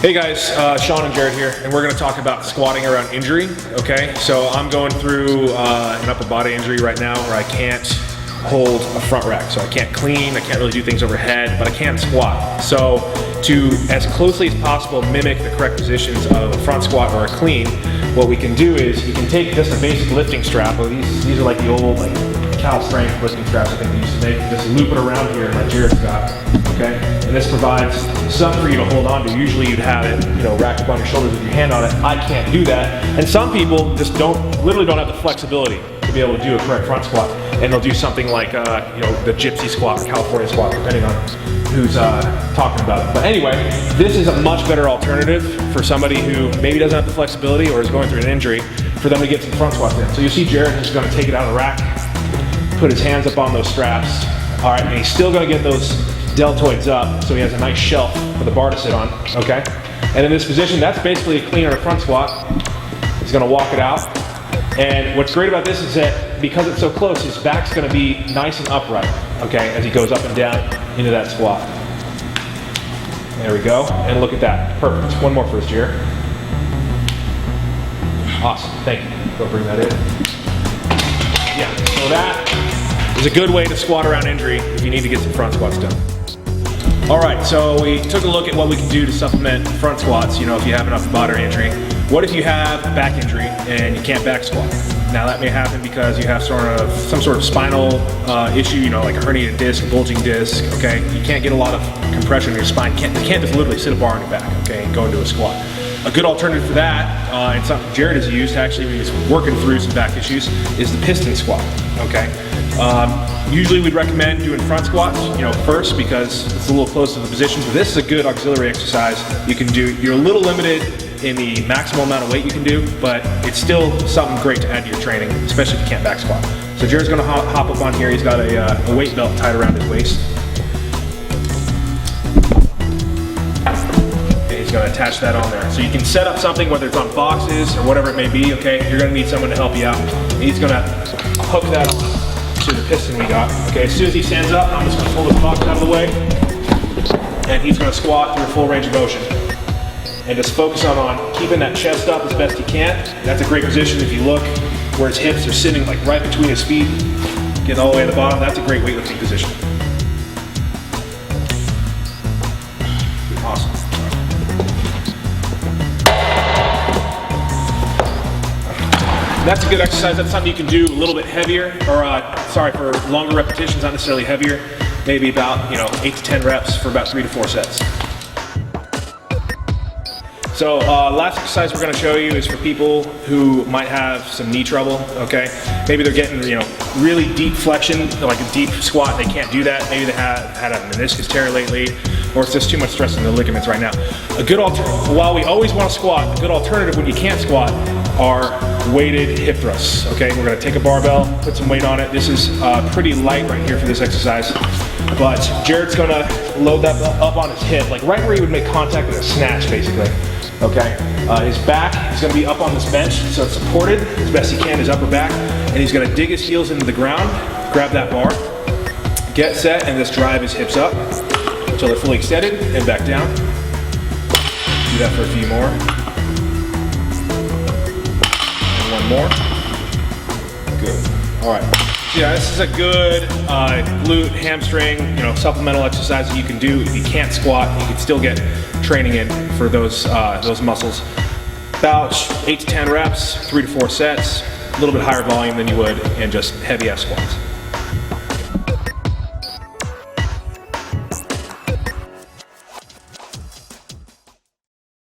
Hey guys, Sean and Jared here, and we're going to talk about squatting around injury, okay? So I'm going through an upper body injury right now where I can't hold a front rack. So I can't clean, I can't really do things overhead, but I can squat. So to, as closely as possible, mimic the correct positions of a front squat or a clean, what we can do is you can take just a basic lifting strap. Well, these are like the old Cal strength lifting straps I think they used to make. Just loop it around here like Jared's got, okay? And this provides something for you to hold on to. Usually you'd have it, racked up on your shoulders with your hand on it. I can't do that. And some people just literally don't have the flexibility to be able to do a correct front squat. And they'll do something like, the gypsy squat or California squat, depending on who's talking about it. But anyway, this is a much better alternative for somebody who maybe doesn't have the flexibility or is going through an injury for them to get some front squats in. So you see Jared is going to take it out of the rack, put his hands up on those straps. All right, and he's still going to get those deltoids up so he has a nice shelf for the bar to sit on, okay? And in this position, that's basically a clean or a front squat. He's going to walk it out. And what's great about this is that because it's so close, his back's going to be nice and upright, okay, as he goes up and down into that squat. There we go. And look at that. Perfect. One more for us, Jared. Awesome. Thank you. Go bring that in. Yeah, so that is a good way to squat around injury if you need to get some front squats done. All right, so we took a look at what we can do to supplement front squats, if you have an upper body injury. What if you have a back injury and you can't back squat? Now that may happen because you have some sort of spinal issue, like a herniated disc, a bulging disc, okay? You can't get a lot of compression in your spine. You can't just literally sit a bar on your back, okay, and go into a squat. A good alternative for that, and something Jared has used actually when he's working through some back issues, is the piston squat, okay? Usually we'd recommend doing front squats, first because it's a little close to the position, but this is a good auxiliary exercise you can do. You're a little limited in the maximal amount of weight you can do, but it's still something great to add to your training, especially if you can't back squat. So Jared's gonna hop up on here. He's got a weight belt tied around his waist. He's going to attach that on there. So you can set up something, whether it's on boxes or whatever it may be, okay? You're going to need someone to help you out. And he's going to hook that on to the piston we got. Okay, as soon as he stands up, I'm just going to pull this box out of the way, and he's going to squat through a full range of motion. And just focus on keeping that chest up as best you can. That's a great position if you look where his hips are sitting like right between his feet, getting all the way to the bottom. That's a great weightlifting position. Awesome. That's a good exercise. That's something you can do a little bit heavier, or for longer repetitions, not necessarily heavier. Maybe about 8 to 10 reps for about 3 to 4 sets. So last exercise we're going to show you is for people who might have some knee trouble. Okay, maybe they're getting really deep flexion, like a deep squat. They can't do that. Maybe they had a meniscus tear lately, or it's just too much stress in the ligaments right now. A good while we always want to squat, a good alternative when you can't squat are weighted hip thrusts. Okay, we're going to take a barbell, put some weight on it. This is pretty light right here for this exercise, but Jared's going to load that up on his hip, like right where he would make contact with a snatch, basically. Okay, his back is going to be up on this bench, so it's supported as best he can, his upper back, and he's going to dig his heels into the ground, grab that bar, get set, and just drive his hips up until they're fully extended and back down. Do that for a few more. And one more. Good. All right. Yeah, this is a good glute, hamstring, supplemental exercise that you can do. If you can't squat, you can still get training in for those muscles. About 8 to 10 reps, 3 to 4 sets, a little bit higher volume than you would in just heavy F squats.